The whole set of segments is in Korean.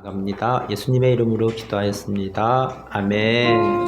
감사합니다. 예수님의 이름으로 기도하였습니다. 아멘.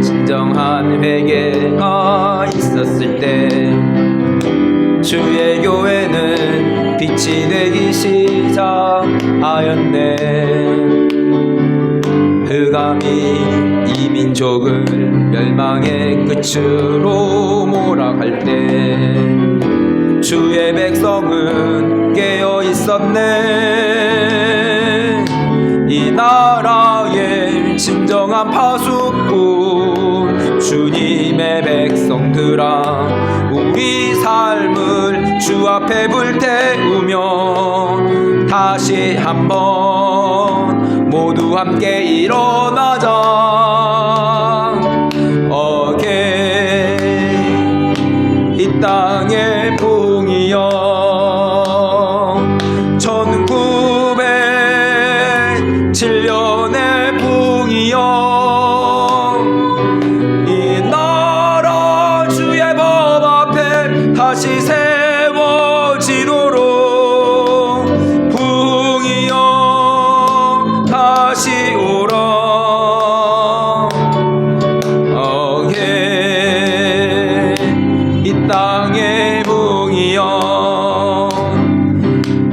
진정한 회개가 있었을 때 주의 교회는 빛이 되기 시작하였네. 흑암이 이 민족을 멸망의 끝으로 몰아갈 때 주의 백성은 깨어 있었네. 이 나라의 진정한 파수꾼 주님의 백성들아, 우리 삶을 주 앞에 불태우며 다시 한번 모두 함께 일어나자. 이 땅의 봉이여, 1907년의 봉이여, 이 나라 주의 법 앞에 다시 세워지도록 봉이여 다시 오라. 이 땅의 봉이여,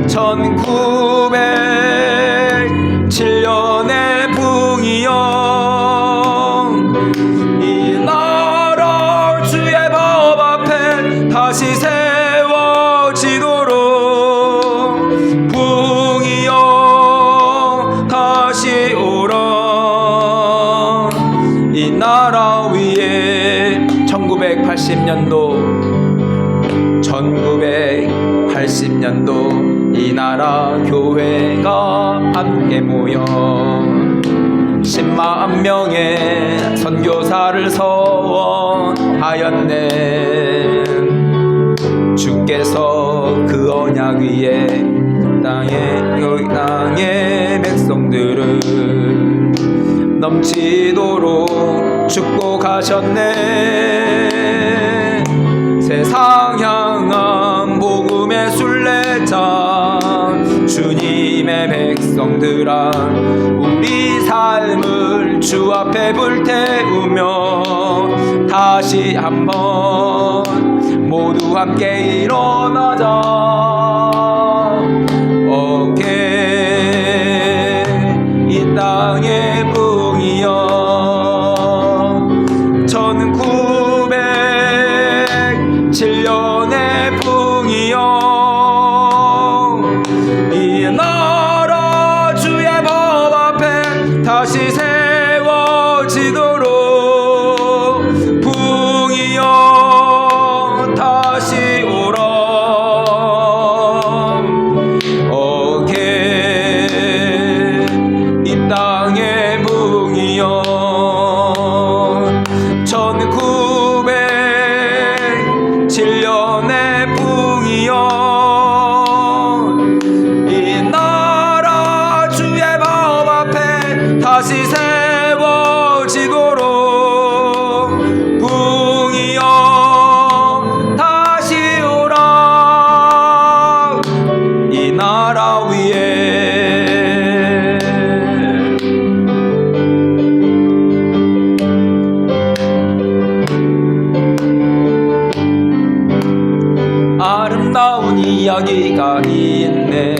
1907년의 봉이여, 이 나라 주의 법 앞에 다시 다시 세워지도록 붕이여 다시 오라. 이 나라 위에 1980년도 이 나라 교회가 함께 모여 10만 명의 선교사를 서원하였네. 주께서 그 언약 위에 땅의 백성들을 넘치도록 축복하셨네. 세상 향한 복음의 순례자 주님의 백성들아, 우리 삶을 주 앞에 불태우며 다시 한번 모두 함께 일어나자. 어게 이 땅의 붕이여 1907년의 붕이여 이 나라 주의 법 앞에 다시 세워지도록 붕이여 다시 오라. 어게 이 땅의 붕이여 1907년의 붕이여 이 나라 주의 법 앞에 다시 세워지도록 붕이여 다시 오라. 이 나라 위에 아름다운 이야기가 있네.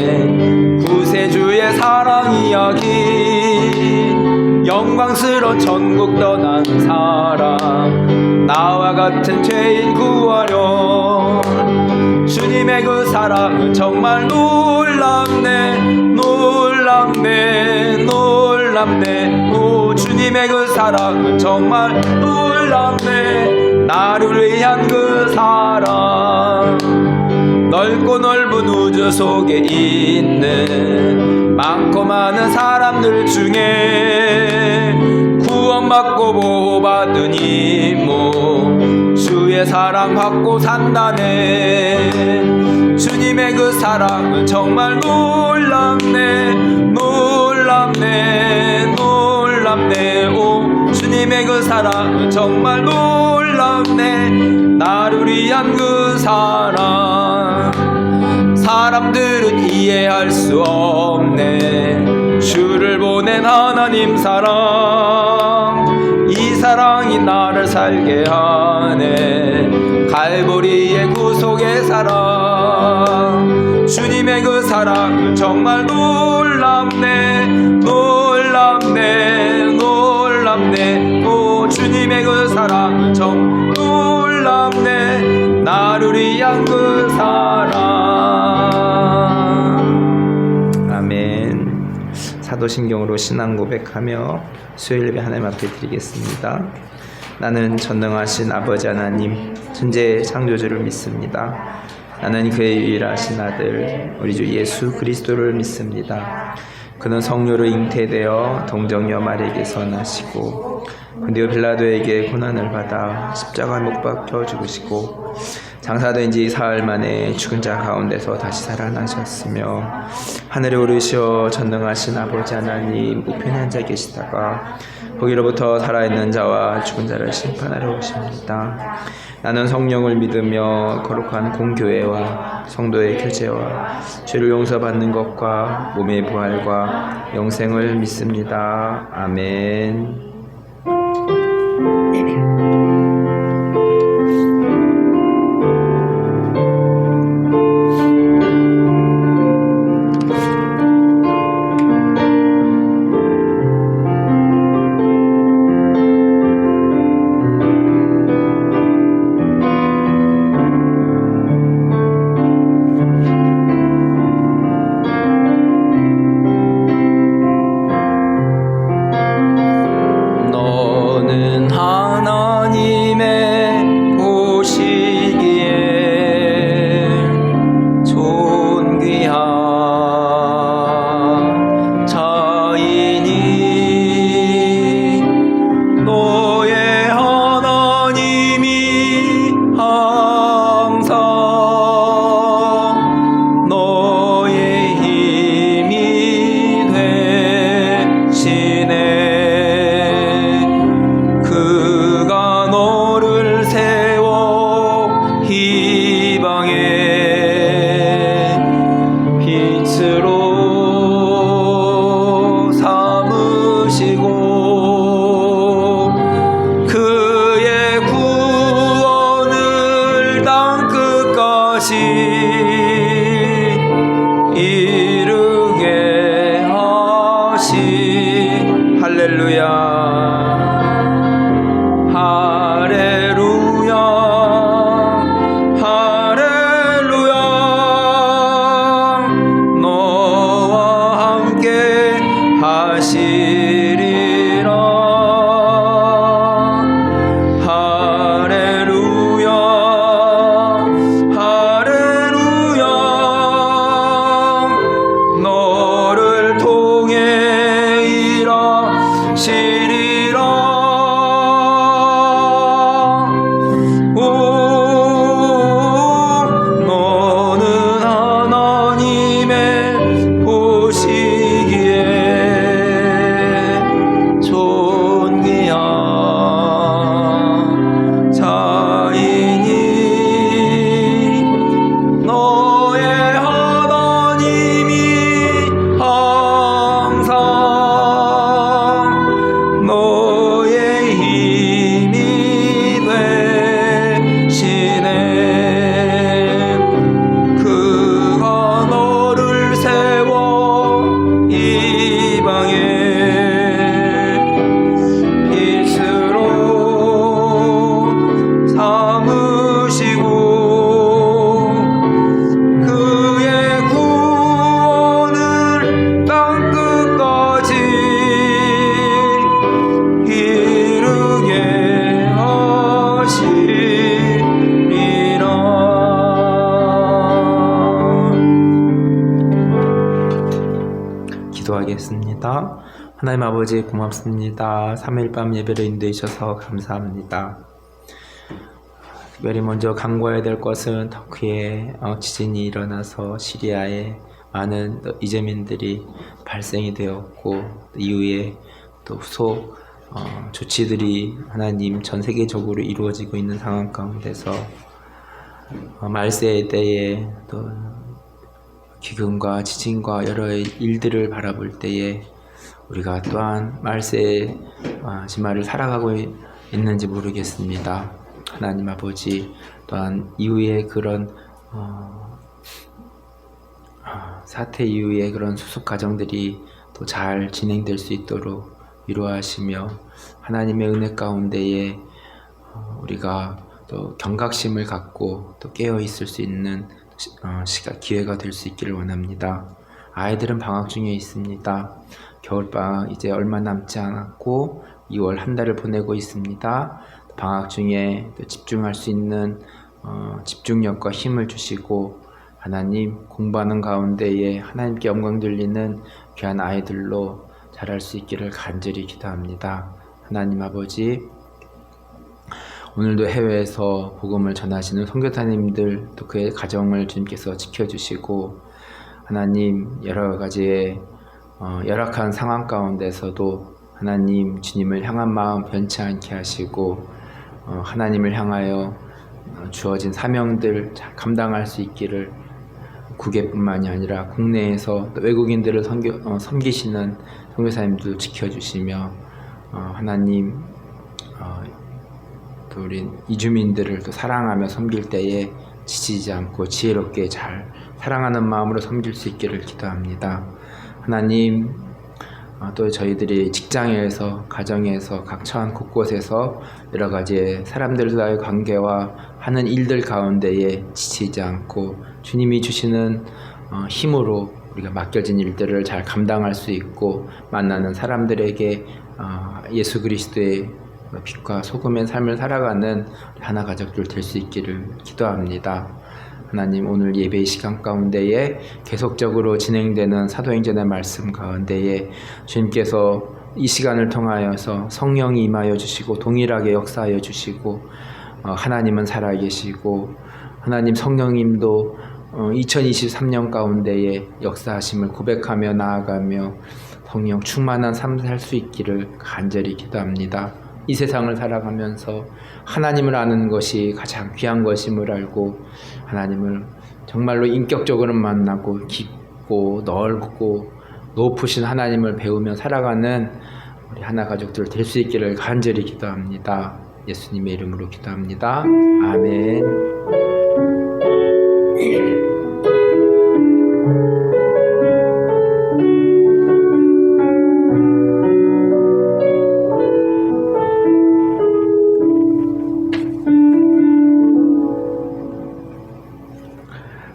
구세주의 사랑 이야기. 영광스러운 천국 떠난 사람, 나와 같은 죄인 구하려. 주님의 그 사랑은 정말 놀랍네. 놀랍네. 놀랍네. 오, 주님의 그 사랑은 정말 놀랍네. 나를 위한 그 사랑, 넓고 넓은 우주 속에 있는 많고 많은 사람들 중에 구원받고 보호받은 이모 주의 사랑 받고 산다네. 주님의 그 사랑은 정말 놀랍네. 놀랍네. 놀랍네. 오, 주님의 그 사랑은 정말 놀랍네. 나를 위한 그 사랑, 사람들은 이해할 수 없네. 주를 보낸 하나님 사랑, 이 사랑이 나를 살게 하네. 갈보리의 구속의 사랑, 주님의 그 사랑은 정말 놀랍네. 놀랍네. 놀랍네. 오, 주님의 그 사랑은 정말 놀랍네. 나를 위한 그 사랑. 아멘. 사도신경으로 신앙 고백하며 수요일 예배 하나님 앞에 드리겠습니다. 나는 전능하신 아버지 하나님, 천지의 창조주를 믿습니다. 나는 그의 유일하신 아들 우리 주 예수 그리스도를 믿습니다. 그는 성령으로 잉태되어 동정녀 마리에게서 나시고 본디오 빌라도에게 고난을 받아 십자가에 못 박혀 죽으시고 장사된 지 사흘 만에 죽은 자 가운데서 다시 살아나셨으며 하늘에 오르시어 전능하신 아버지 하나님 우편에 앉아 계시다가 거기로부터 살아있는 자와 죽은 자를 심판하러 오십니다. 나는 성령을 믿으며 거룩한 공교회와 성도의 교제와 죄를 용서받는 것과 몸의 부활과 영생을 믿습니다. 아멘. 이방의 빛으로 삼으시고 그의 구원을 땅 끝까지 이르게 하시. 할렐루야. 기도하겠습니다. 하나님 아버지 고맙습니다. 3일 밤 예배를 인도해 주셔서 감사합니다. 특별히 먼저 간구해야 될 것은 터키에 지진이 일어나서 시리아에 많은 이재민들이 발생이 되었고 이후에 또 후속 조치들이 하나님 전 세계적으로 이루어지고 있는 상황 가운데서 말세에 대해 또 기근과 지진과 여러 일들을 바라볼 때에 우리가 또한 말세의 마지막을 살아가고 있는지 모르겠습니다. 하나님 아버지 또한 이후에 그런 사태 이후에 그런 수습 과정들이 또 잘 진행될 수 있도록 위로하시며 하나님의 은혜 가운데에 우리가 또 경각심을 갖고 또 깨어 있을 수 있는 기회가 될 수 있기를 원합니다. 아이들은 방학 중에 있습니다. 겨울방학 이제 얼마 남지 않았고 2월 한 달을 보내고 있습니다. 방학 중에 또 집중할 수 있는 집중력과 힘을 주시고 하나님 공부하는 가운데에 하나님께 영광 돌리는 귀한 아이들로 자랄 수 있기를 간절히 기도합니다. 하나님 아버지, 오늘도 해외에서 복음을 전하시는 선교사님들 또 그의 가정을 주님께서 지켜주시고 하나님 여러 가지의 열악한 상황 가운데서도 하나님 주님을 향한 마음 변치 않게 하시고 하나님을 향하여 주어진 사명들 잘 감당할 수 있기를 국외뿐만이 아니라 국내에서 또 외국인들을 섬기시는 선교사님도 지켜주시며 하나님 또 우리 이주민들을 또 사랑하며 섬길 때에 지치지 않고 지혜롭게 잘 사랑하는 마음으로 섬길 수 있기를 기도합니다. 하나님 또 저희들이 직장에서 가정에서 각 처한 곳곳에서 여러 가지 사람들과의 관계와 하는 일들 가운데에 지치지 않고 주님이 주시는 힘으로 우리가 맡겨진 일들을 잘 감당할 수 있고 만나는 사람들에게 예수 그리스도의 빛과 소금의 삶을 살아가는 하나 가족들 될 수 있기를 기도합니다. 하나님 오늘 예배의 시간 가운데에 계속적으로 진행되는 사도행전의 말씀 가운데에 주님께서 이 시간을 통하여서 성령이 임하여 주시고 동일하게 역사하여 주시고 하나님은 살아계시고 하나님 성령님도 2023년 가운데에 역사하심을 고백하며 나아가며 성령 충만한 삶을 살 수 있기를 간절히 기도합니다. 이 세상을 살아가면서 하나님을 아는 것이 가장 귀한 것임을 알고 하나님을 정말로 인격적으로 만나고 깊고 넓고 높으신 하나님을 배우며 살아가는 우리 하나 가족들 될 수 있기를 간절히 기도합니다. 예수님의 이름으로 기도합니다. 아멘.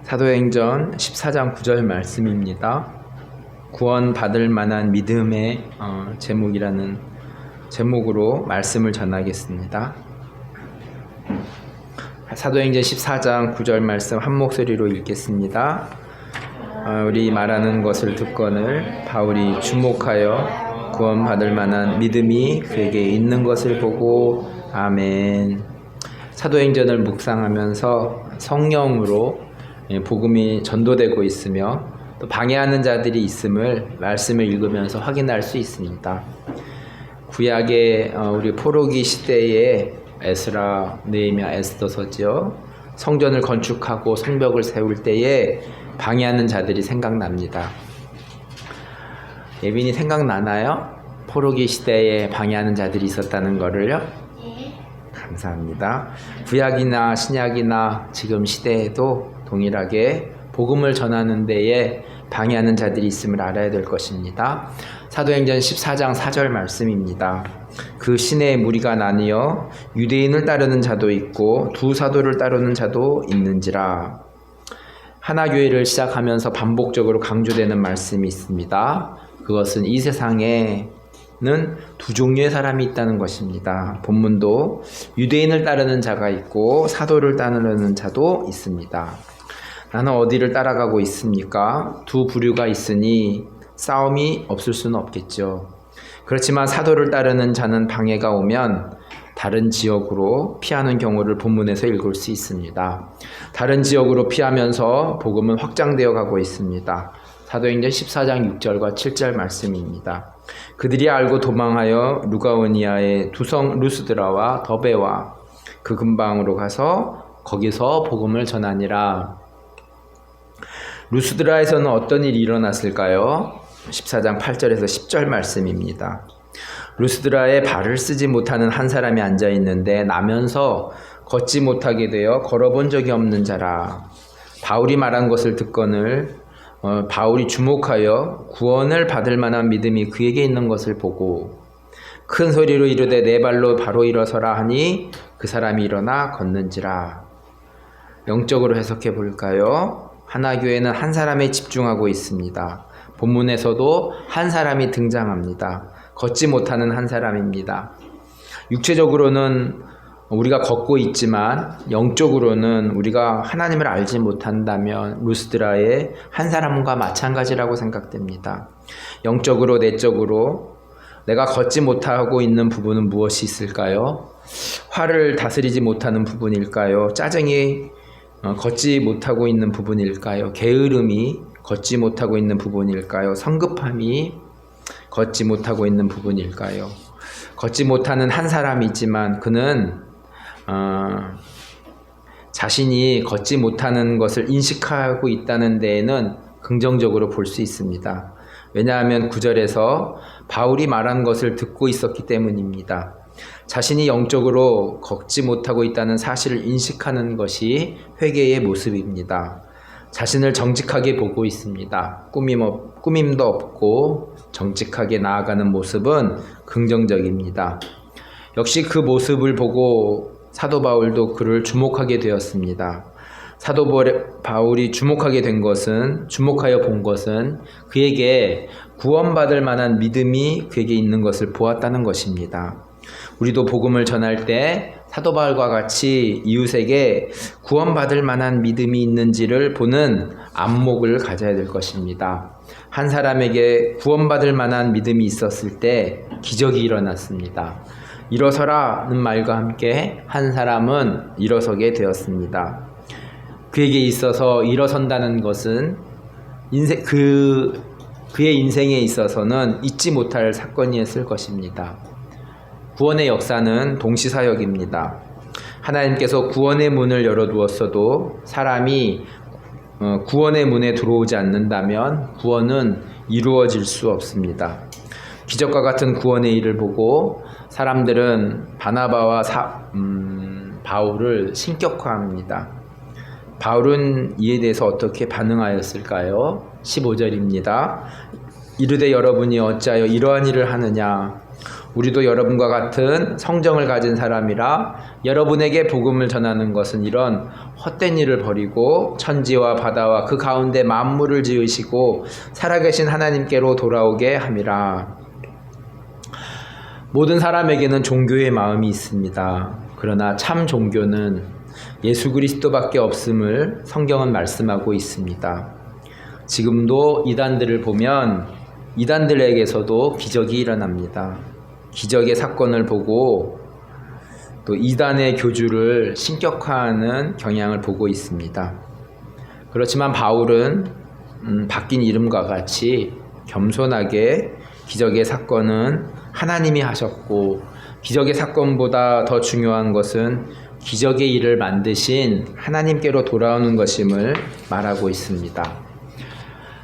사도행전 14장 9절 말씀입니다. 구원받을 만한 믿음의 제목이라는 제목으로 말씀을 전하겠습니다. 사도행전 14장 9절 말씀 한 목소리로 읽겠습니다. 우리 말하는 것을 듣거늘 바울이 주목하여 구원받을 만한 믿음이 그에게 있는 것을 보고 아멘. 사도행전을 묵상하면서 성령으로 복음이 전도되고 있으며 또 방해하는 자들이 있음을 말씀을 읽으면서 확인할 수 있습니다. 구약의 우리 포로기 시대에 에스라, 느헤미야, 에스더서지요. 성전을 건축하고 성벽을 세울 때에 방해하는 자들이 생각납니다. 예빈이 생각나나요? 포로기 시대에 방해하는 자들이 있었다는 거를요? 네. 감사합니다. 구약이나 신약이나 지금 시대에도 동일하게 복음을 전하는 데에 방해하는 자들이 있음을 알아야 될 것입니다. 사도행전 14장 4절 말씀입니다. 그 시내에 무리가 나뉘어 유대인을 따르는 자도 있고 두 사도를 따르는 자도 있는지라. 하나교회를 시작하면서 반복적으로 강조되는 말씀이 있습니다. 그것은 이 세상에는 두 종류의 사람이 있다는 것입니다. 본문도 유대인을 따르는 자가 있고 사도를 따르는 자도 있습니다. 나는 어디를 따라가고 있습니까? 두 부류가 있으니 싸움이 없을 수는 없겠죠. 그렇지만 사도를 따르는 자는 방해가 오면 다른 지역으로 피하는 경우를 본문에서 읽을 수 있습니다. 다른 지역으로 피하면서 복음은 확장되어 가고 있습니다. 사도행전 14장 6절과 7절 말씀입니다. 그들이 알고 도망하여 루가오니아의 두성 루스드라와 더베와 그 근방으로 가서 거기서 복음을 전하니라. 루스드라에서는 어떤 일이 일어났을까요? 14장 8절에서 10절 말씀입니다. 루스드라에 발을 쓰지 못하는 한 사람이 앉아 있는데 나면서 걷지 못하게 되어 걸어본 적이 없는 자라. 바울이 말한 것을 듣거늘 바울이 주목하여 구원을 받을 만한 믿음이 그에게 있는 것을 보고 큰 소리로 이르되 네 발로 바로 일어서라 하니 그 사람이 일어나 걷는지라. 영적으로 해석해 볼까요? 하나교회는 한 사람에 집중하고 있습니다. 본문에서도 한 사람이 등장합니다. 걷지 못하는 한 사람입니다. 육체적으로는 우리가 걷고 있지만 영적으로는 우리가 하나님을 알지 못한다면 루스드라의 한 사람과 마찬가지라고 생각됩니다. 영적으로 내적으로 내가 걷지 못하고 있는 부분은 무엇이 있을까요? 화를 다스리지 못하는 부분일까요? 짜증이 걷지 못하고 있는 부분일까요? 게으름이 걷지 못하고 있는 부분일까요? 성급함이 걷지 못하고 있는 부분일까요? 걷지 못하는 한 사람이지만 그는 자신이 걷지 못하는 것을 인식하고 있다는 데에는 긍정적으로 볼 수 있습니다. 왜냐하면 9절에서 바울이 말한 것을 듣고 있었기 때문입니다. 자신이 영적으로 걷지 못하고 있다는 사실을 인식하는 것이 회개의 모습입니다. 자신을 정직하게 보고 있습니다. 꾸밈도 없고 정직하게 나아가는 모습은 긍정적입니다. 역시 그 모습을 보고 사도 바울도 그를 주목하게 되었습니다. 사도 바울이 주목하게 된 것은, 주목하여 본 것은 그에게 구원받을 만한 믿음이 그에게 있는 것을 보았다는 것입니다. 우리도 복음을 전할 때 사도 바울과 같이 이웃에게 구원받을 만한 믿음이 있는지를 보는 안목을 가져야 될 것입니다. 한 사람에게 구원받을 만한 믿음이 있었을 때 기적이 일어났습니다. 일어서라는 말과 함께 한 사람은 일어서게 되었습니다. 그에게 있어서 일어선다는 것은 그의 인생에 있어서는 잊지 못할 사건이었을 것입니다. 구원의 역사는 동시사역입니다. 하나님께서 구원의 문을 열어두었어도 사람이 구원의 문에 들어오지 않는다면 구원은 이루어질 수 없습니다. 기적과 같은 구원의 일을 보고 사람들은 바나바와 바울을 신격화합니다. 바울은 이에 대해서 어떻게 반응하였을까요? 15절입니다. 이르되 여러분이 어찌하여 이러한 일을 하느냐? 우리도 여러분과 같은 성정을 가진 사람이라 여러분에게 복음을 전하는 것은 이런 헛된 일을 버리고 천지와 바다와 그 가운데 만물을 지으시고 살아계신 하나님께로 돌아오게 함이라. 모든 사람에게는 종교의 마음이 있습니다. 그러나 참 종교는 예수 그리스도밖에 없음을 성경은 말씀하고 있습니다. 지금도 이단들을 보면 이단들에게서도 기적이 일어납니다. 기적의 사건을 보고 또 이단의 교주를 신격화하는 경향을 보고 있습니다. 그렇지만 바울은 바뀐 이름과 같이 겸손하게 기적의 사건은 하나님이 하셨고 기적의 사건보다 더 중요한 것은 기적의 일을 만드신 하나님께로 돌아오는 것임을 말하고 있습니다.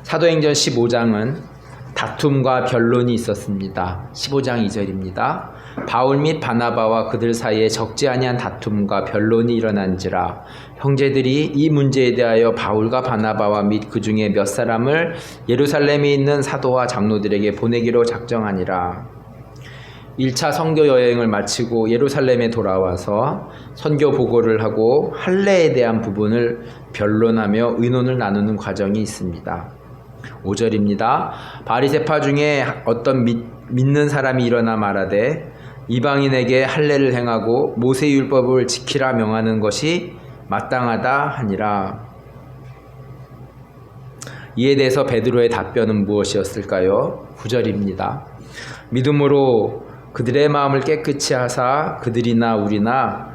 사도행전 15장은 다툼과 변론이 있었습니다. 15장 2절입니다. 바울 및 바나바와 그들 사이에 적지 아니한 다툼과 변론이 일어난지라 형제들이 이 문제에 대하여 바울과 바나바와 및 그 중에 몇 사람을 예루살렘에 있는 사도와 장로들에게 보내기로 작정하니라. 1차 선교 여행을 마치고 예루살렘에 돌아와서 선교 보고를 하고 할례에 대한 부분을 변론하며 의논을 나누는 과정이 있습니다. 5절입니다. 바리새파 중에 어떤 믿는 사람이 일어나 말하되 이방인에게 할례를 행하고 모세율법을 지키라 명하는 것이 마땅하다 하니라. 이에 대해서 베드로의 답변은 무엇이었을까요? 9절입니다. 믿음으로 그들의 마음을 깨끗이 하사 그들이나 우리나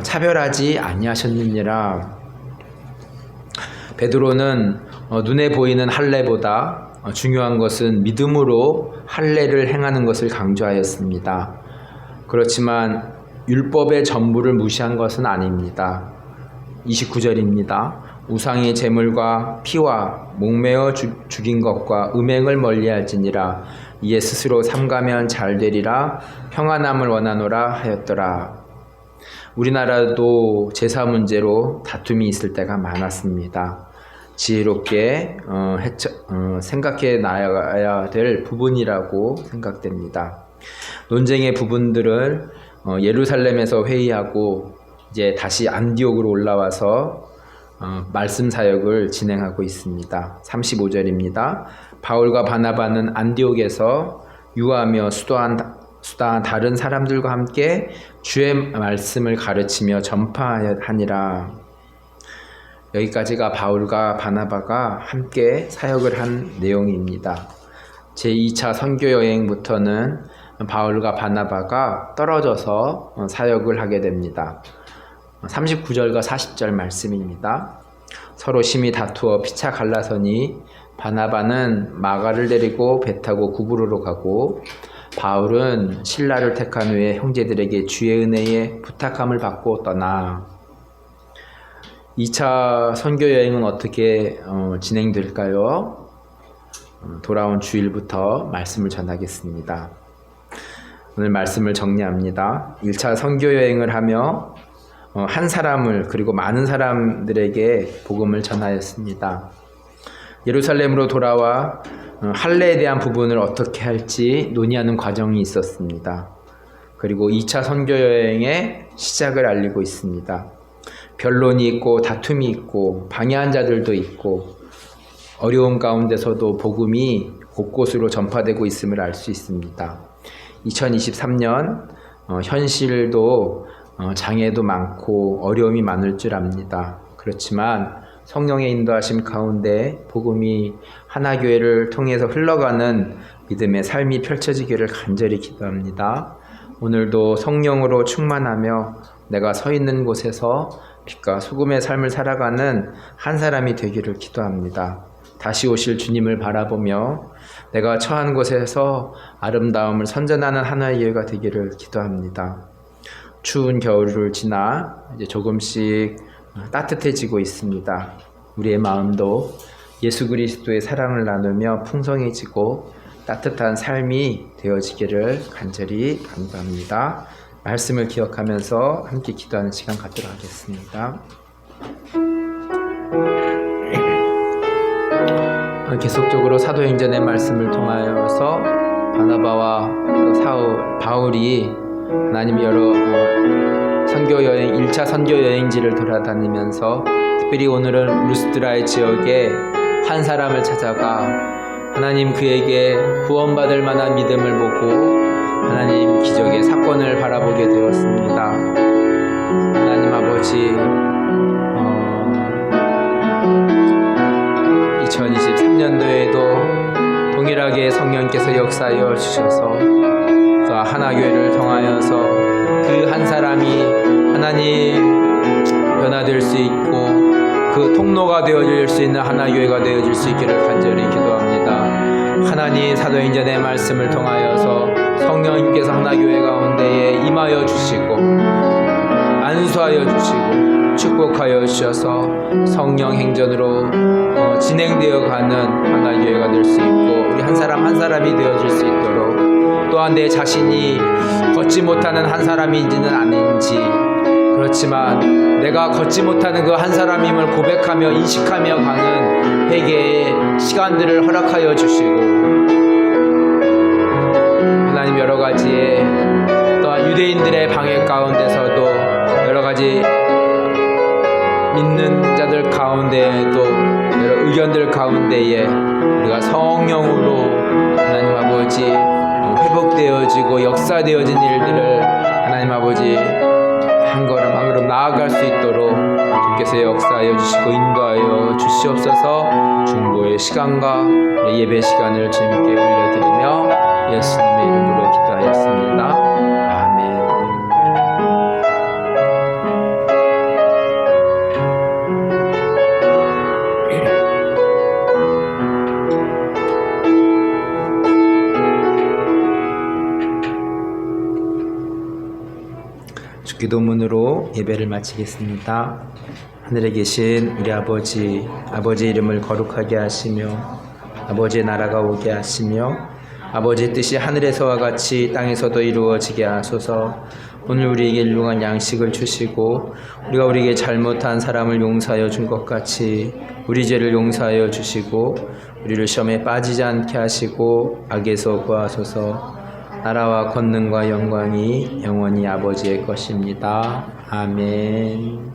차별하지 아니하셨느니라. 베드로는 눈에 보이는 할례보다 중요한 것은 믿음으로 할례를 행하는 것을 강조하였습니다. 그렇지만 율법의 전부를 무시한 것은 아닙니다. 29절입니다. 우상의 제물과 피와 목매어 죽인 것과 음행을 멀리할지니라. 이에 스스로 삼가면 잘 되리라. 평안함을 원하노라 하였더라. 우리나라도 제사 문제로 다툼이 있을 때가 많았습니다. 지혜롭게 생각해 나가야 될 부분이라고 생각됩니다. 논쟁의 부분들을 예루살렘에서 회의하고 이제 다시 안디옥으로 올라와서 말씀 사역을 진행하고 있습니다. 35절입니다. 바울과 바나바는 안디옥에서 유하며 수다한 다른 사람들과 함께 주의 말씀을 가르치며 전파하니라. 여기까지가 바울과 바나바가 함께 사역을 한 내용입니다. 제2차 선교 여행부터는 바울과 바나바가 떨어져서 사역을 하게 됩니다. 39절과 40절 말씀입니다. 서로 심히 다투어 피차 갈라서니 바나바는 마가를 데리고 배 타고 구브로로 가고 바울은 실라를 택한 후에 형제들에게 주의 은혜에 부탁함을 받고 떠나. 2차 선교 여행은 어떻게 진행될까요? 돌아온 주일부터 말씀을 전하겠습니다. 오늘 말씀을 정리합니다. 1차 선교 여행을 하며 한 사람을 그리고 많은 사람들에게 복음을 전하였습니다. 예루살렘으로 돌아와 할례에 대한 부분을 어떻게 할지 논의하는 과정이 있었습니다. 그리고 2차 선교 여행의 시작을 알리고 있습니다. 변론이 있고 다툼이 있고 방해한 자들도 있고 어려운 가운데서도 복음이 곳곳으로 전파되고 있음을 알 수 있습니다. 2023년 현실도 장애도 많고 어려움이 많을 줄 압니다. 그렇지만 성령의 인도하심 가운데 복음이 하나교회를 통해서 흘러가는 믿음의 삶이 펼쳐지기를 간절히 기도합니다. 오늘도 성령으로 충만하며 내가 서 있는 곳에서 빛과 소금의 삶을 살아가는 한 사람이 되기를 기도합니다. 다시 오실 주님을 바라보며 내가 처한 곳에서 아름다움을 선전하는 하나의 예가 되기를 기도합니다. 추운 겨울을 지나 이제 조금씩 따뜻해지고 있습니다. 우리의 마음도 예수 그리스도의 사랑을 나누며 풍성해지고 따뜻한 삶이 되어지기를 간절히 간구합니다. 말씀을 기억하면서 함께 기도하는 시간 갖도록 하겠습니다. 계속적으로 사도행전의 말씀을 통하여서 바나바와 바울이 하나님 여러 선교 여행 1차 선교 여행지를 돌아다니면서 특별히 오늘은 루스드라의 지역에 한 사람을 찾아가 하나님 그에게 구원받을 만한 믿음을 보고 하나님 기적의 사건을 바라보게 되었습니다. 하나님 아버지 2023년도에도 동일하게 성령께서 역사하여 주셔서 또 하나교회를 통하여서 그 한 사람이 하나님 변화될 수 있고 그 통로가 되어질 수 있는 하나교회가 되어질 수 있기를 간절히 기도합니다. 하나님 사도행전의 말씀을 통하여서 성령님께서 하나교회 가운데에 임하여 주시고 안수하여 주시고 축복하여 주셔서 성령 행전으로 진행되어 가는 하나교회가 될 수 있고 우리 한 사람 한 사람이 되어질 수 있도록 또한 내 자신이 걷지 못하는 한 사람인지는 아닌지 그렇지만 내가 걷지 못하는 그 한 사람임을 고백하며 인식하며 가는 회개의 시간들을 허락하여 주시고 하나님 여러 가지의 또한 유대인들의 방해 가운데서도 여러 가지 믿는 자들 가운데에도 여러 의견들 가운데에 우리가 성령으로 하나님 아버지 회복되어지고 역사되어진 일들을 하나님 아버지 한 걸음 한 걸음 나아갈 수 있도록 주께서 역사하여 주시고 인도하여 주시옵소서. 중보의 시간과 예배 시간을 주님께 올려드리며 예수님의 이름으로 기도하였습니다. 아멘. 기도문으로 예배를 마치겠습니다. 하늘에 계신 우리 아버지, 아버지의 이름을 거룩하게 하시며 아버지의 나라가 오게 하시며 아버지의 뜻이 하늘에서와 같이 땅에서도 이루어지게 하소서. 오늘 우리에게 일용할 양식을 주시고 우리가 우리에게 잘못한 사람을 용서하여 준 것 같이 우리 죄를 용서하여 주시고 우리를 시험에 빠지지 않게 하시고 악에서 구하소서. 나라와 권능과 영광이 영원히 아버지의 것입니다. 아멘.